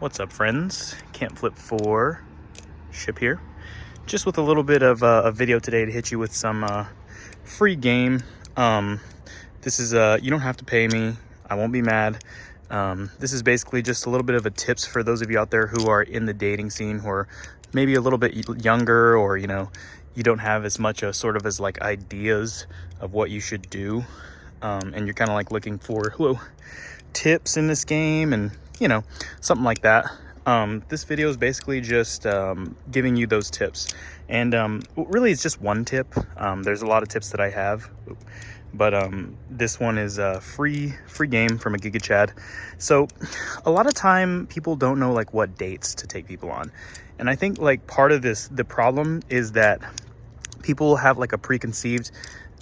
What's up, friends? Can't Flip 4 Ship here, just with a little bit of a video today to hit you with some free game. This is you don't have to pay me, I won't be mad. This is basically just a little bit of a tips for those of you out there who are in the dating scene, who are maybe a little bit younger, or you don't have as much as like ideas of what you should do, and you're kind of like looking for tips in this game and something like that. This video is basically just giving you those tips, and really it's just one tip. There's a lot of tips that I have, but this one is a free game from a gigachad. So a lot of time people don't know like what dates to take people on, and I think like part of the problem is that people have like a preconceived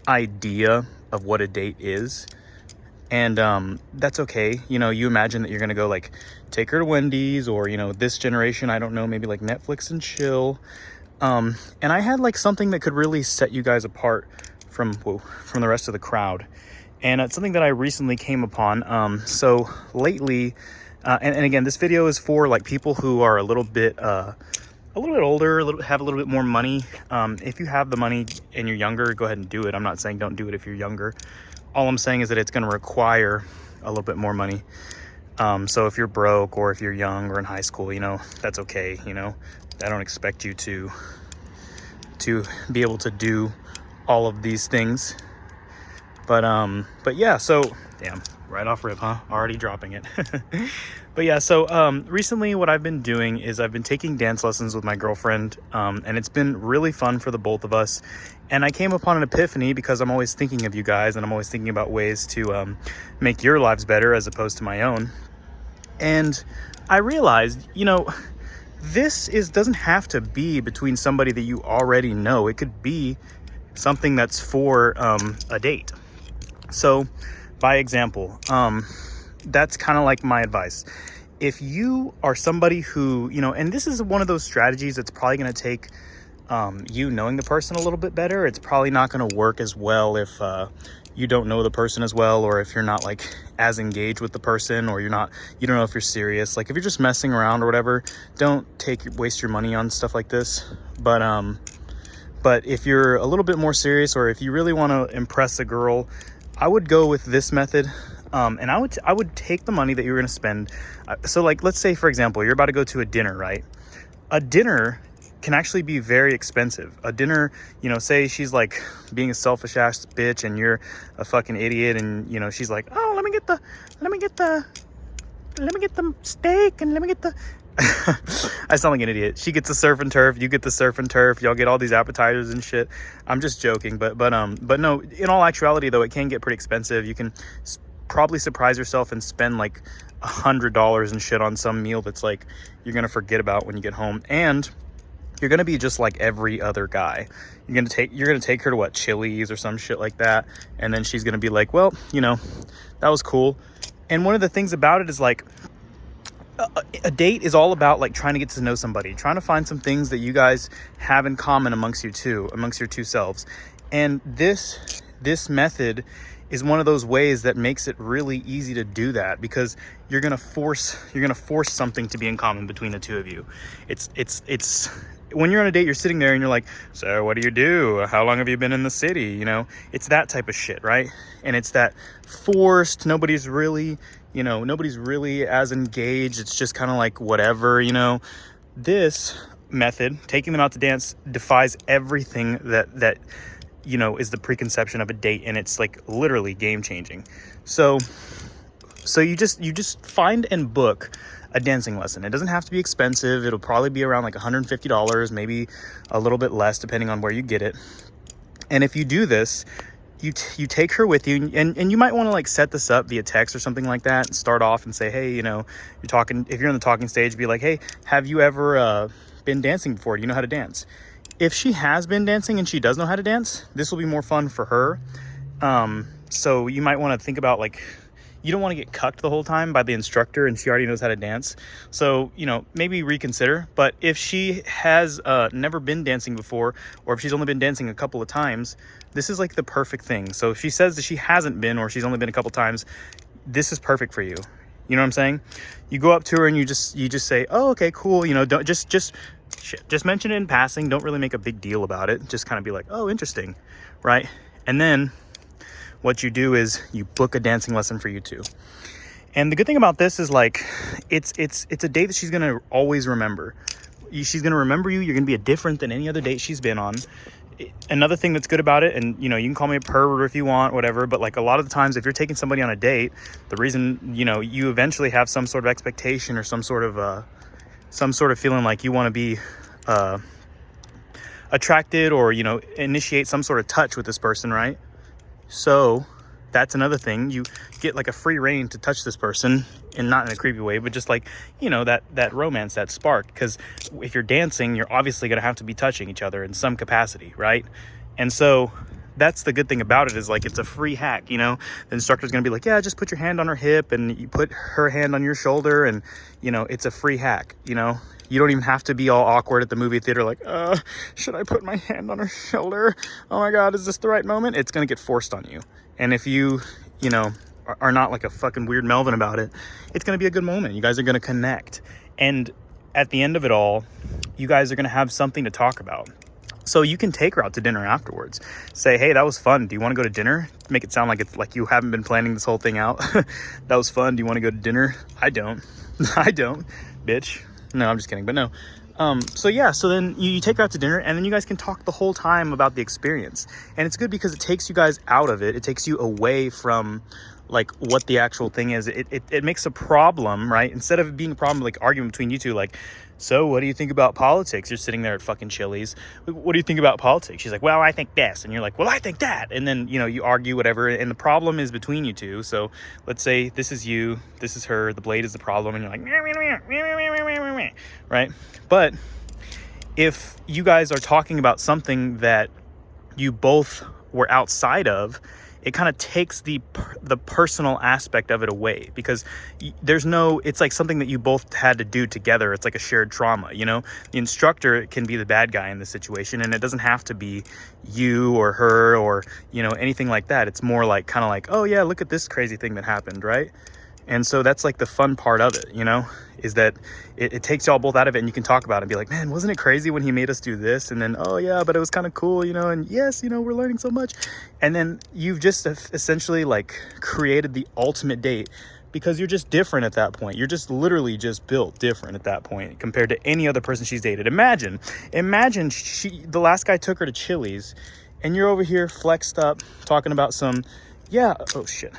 idea of what a date is. And that's okay. You imagine that you're gonna go like take her to Wendy's, or this generation, I don't know, maybe like Netflix and chill. And I had like something that could really set you guys apart from the rest of the crowd. And it's something that I recently came upon. So lately, and again, this video is for like people who are a little bit older, have a little bit more money. If you have the money and you're younger, go ahead and do it. I'm not saying don't do it if you're younger. All I'm saying is that it's going to require a little bit more money. So if you're broke, or if you're young or in high school, that's okay. I don't expect you to be able to do all of these things. But yeah, so damn, right off rip, huh? Already dropping it. But yeah, so recently what I've been doing is I've been taking dance lessons with my girlfriend, and it's been really fun for the both of us. And I came upon an epiphany because I'm always thinking of you guys, and I'm always thinking about ways to make your lives better as opposed to my own. And I realized, this doesn't have to be between somebody that you already know. It could be something that's for a date. So by example, that's kind of like my advice. If you are somebody who, and this is one of those strategies that's probably going to take you knowing the person a little bit better. It's probably not going to work as well if you don't know the person as well, or if you're not like as engaged with the person, or you don't know if you're serious. Like if you're just messing around or whatever, don't waste your money on stuff like this. But if you're a little bit more serious, or if you really want to impress a girl, I would go with this method. And I would take the money that you're going to spend. So like, let's say, for example, you're about to go to a dinner, right? A dinner can actually be very expensive. A dinner, say she's like being a selfish ass bitch and you're a fucking idiot, and she's like, oh, let me get the steak, and let me get the I sound like an idiot. She gets the surf and turf, you get the surf and turf, y'all get all these appetizers and shit. I'm just joking, but no, in all actuality though, it can get pretty expensive. You can probably surprise yourself and spend like $100 and shit on some meal that's like you're gonna forget about when you get home. And you're gonna be just like every other guy. You're gonna take her to Chili's or some shit like that, and then she's gonna be like, well, that was cool. And one of the things about it is like a date is all about like trying to get to know somebody, trying to find some things that you guys have in common amongst your two selves. And this method is one of those ways that makes it really easy to do that, because you're gonna force something to be in common between the two of you. It's when you're on a date, you're sitting there and you're like, so what do you do? How long have you been in the city? It's that type of shit, right? And it's that forced, nobody's really as engaged. It's just kind of like whatever, This method, taking them out to dance, defies everything that is the preconception of a date, and it's like literally game changing. So you just find and book a dancing lesson. It doesn't have to be expensive. It'll probably be around like $150, maybe a little bit less depending on where you get it. And if you do this, you take her with you, and you might want to like set this up via text or something like that, and start off and say, hey, you're talking, if you're in the talking stage, be like, hey, have you ever been dancing before? Do you know how to dance? If she has been dancing and she does know how to dance, this will be more fun for her. So you might want to think about like, you don't want to get cucked the whole time by the instructor and she already knows how to dance. So, maybe reconsider. But if she has never been dancing before, or if she's only been dancing a couple of times, this is like the perfect thing. So if she says that she hasn't been, or she's only been a couple times, this is perfect for you. You know what I'm saying? You go up to her and you just say, oh, okay, cool. You know, don't just mention it in passing. Don't really make a big deal about it. Just kind of be like, oh, interesting, right? And then what you do is you book a dancing lesson for you two. And the good thing about this is like, it's a date that she's gonna always remember. She's gonna remember you. You're gonna be different than any other date she's been on. Another thing that's good about it, and you know, you can call me a pervert if you want, whatever, but like a lot of the times if you're taking somebody on a date, the reason, you know, you eventually have some sort of expectation or some sort of feeling like you want to be attracted or, you know, initiate some sort of touch with this person, right? So that's another thing. You get like a free reign to touch this person, and not in a creepy way, but just like, you know, that romance, that spark. Because if you're dancing, you're obviously going to have to be touching each other in some capacity, right? And so that's the good thing about it, is like, it's a free hack, you know. The instructor's going to be like, yeah, just put your hand on her hip, and you put her hand on your shoulder, and, you know, it's a free hack, you know. You don't even have to be all awkward at the movie theater like, should I put my hand on her shoulder? Oh my God, is this the right moment? It's going to get forced on you. And if you know, are not like a fucking weird Melvin about it, it's going to be a good moment. You guys are going to connect. And at the end of it all, you guys are going to have something to talk about. So you can take her out to dinner afterwards. Say, hey, that was fun. Do you want to go to dinner? Make it sound like it's like you haven't been planning this whole thing out. That was fun. Do you want to go to dinner? I don't. I don't, bitch. No, I'm just kidding. But no. So yeah, so then you take her out to dinner, and then you guys can talk the whole time about the experience. And it's good because it takes you guys out of it. It takes you away from like what the actual thing is. It makes a problem, right? Instead of it being a problem, like argument between you two, like, so what do you think about politics? You're sitting there at fucking Chili's. What do you think about politics? She's like, well, I think this. And you're like, well, I think that. And then, you know, you argue, whatever. And the problem is between you two. So let's say this is you, this is her, the blade is the problem. And you're like, right? But if you guys are talking about something that you both were outside of, it kind of takes the personal aspect of it away, because there's no, it's like something that you both had to do together. It's like a shared trauma, you know. The instructor can be the bad guy in this situation, and it doesn't have to be you or her or, you know, anything like that. It's more like kind of like, oh yeah, look at this crazy thing that happened, right? And so that's like the fun part of it, you know, is that it takes y'all both out of it, and you can talk about it and be like, man, wasn't it crazy when he made us do this? And then, oh yeah, but it was kind of cool, you know, and yes, you know, we're learning so much. And then you've just essentially like created the ultimate date, because you're just different at that point. You're just literally just built different at that point compared to any other person she's dated. Imagine the last guy took her to Chili's, and you're over here flexed up talking about some, yeah, oh shit.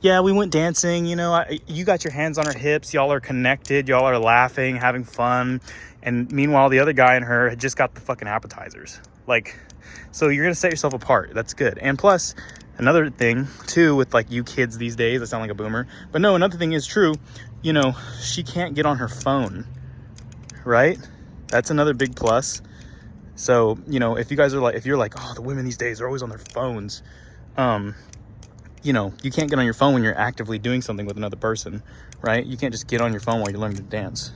Yeah, we went dancing, you know, you got your hands on her hips, y'all are connected, y'all are laughing, having fun, and meanwhile, the other guy and her had just got the fucking appetizers. Like, so you're gonna set yourself apart. That's good. And plus, another thing, too, with like you kids these days, I sound like a boomer, but no, another thing is true, you know, she can't get on her phone, right? That's another big plus. So, you know, if you guys are like, if you're like, oh, the women these days are always on their phones, you know, you can't get on your phone when you're actively doing something with another person, right? You can't just get on your phone while you're learning to dance.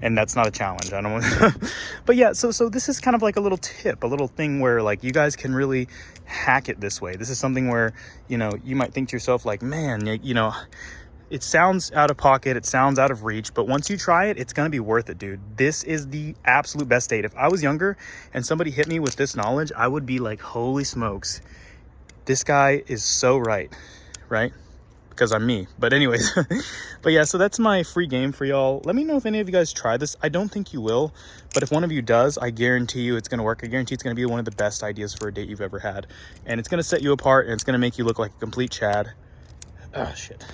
And that's not a challenge. I don't want but yeah, so this is kind of like a little tip, a little thing where like you guys can really hack it this way. This is something where, you know, you might think to yourself like, man, you know, it sounds out of pocket, it sounds out of reach, but once you try it, it's gonna be worth it, dude. This is the absolute best date. If I was younger and somebody hit me with this knowledge, I would be like, holy smokes, this guy is so right? Because I'm me. But anyways, but yeah, so that's my free game for y'all. Let me know if any of you guys try this. I don't think you will, but if one of you does, I guarantee you it's going to work. I guarantee it's going to be one of the best ideas for a date you've ever had. And it's going to set you apart, and it's going to make you look like a complete Chad. Oh, shit.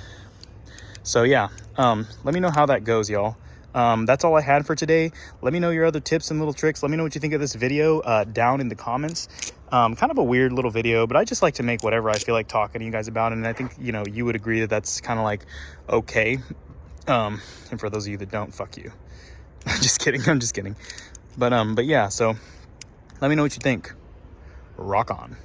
So yeah, let me know how that goes, y'all. That's all I had for today. Let me know your other tips and little tricks. Let me know what you think of this video down in the comments. Kind of a weird little video, but I just like to make whatever I feel like talking to you guys about. And I think, you know, you would agree that that's kind of like, okay. And for those of you that don't, fuck you. I'm just kidding. But yeah, so let me know what you think. Rock on.